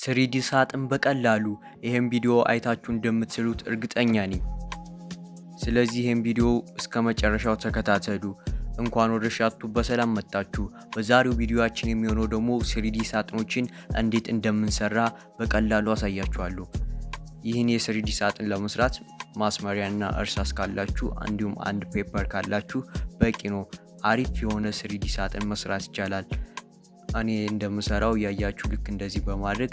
ስሪዲ ሳጥን በቀላሉ ይሄን ቪዲዮ አይታችሁ እንደምትስሉት እርግጠኛ ነኝ። ስለዚህ ይሄን ቪዲዮ እስከመጨረሻው ተከታተሉ። እንኳን ወደ ሻቱ በሰላም መጣችሁ። በዛሬው ቪዲዮአችን የሚሆነው ደግሞ ስሪዲ ሳጥኖችን እንዴት እንደምንሰራ በቀላሉ አሳያችኋለሁ። ይህን የስሪዲ ሳጥን ለመስራት ማስመሪያና እርሳስ ካላችሁ እንዲሁም አንድ ፔፐር ካላችሁ በቂ ነው። አሪፍ የሆነ ስሪዲ ሳጥን መስራት ይቻላል። እኔ እንደምሰራው ያያችሁ ልክ እንደዚህ በማድረግ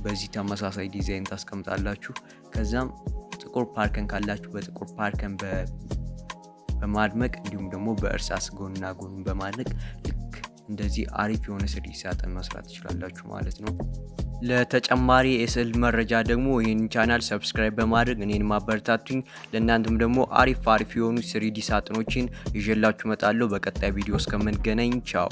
በዚህ ተመሳሳይ ዲዛይን ታስቀምጣላችሁ። ከዛም ጥቁር ፓርከን ካላችሁ በጥቁር ፓርከን በማድመቅ እንዲሁም ደግሞ በእርሳስ ጎንና ጎን በማድረግ ልክ እንደዚህ አሪፍ የሆነ ስሪዲ ሳጥን መስራት ትችላላችሁ ማለት ነው። ለተጨማሪ የስዕል መረጃ ደግሞ ይሄን ቻናል ሰብስክራይብ በማድረግ እኔን ማበረታቱኝ። ለእናንተም ደግሞ አሪፍ የሆኑ ስሪዲ ሳጥኖችን ይዤላችሁ እመጣለሁ። በቀጣይ ቪዲዮ እስከምንገናኝ ቻው።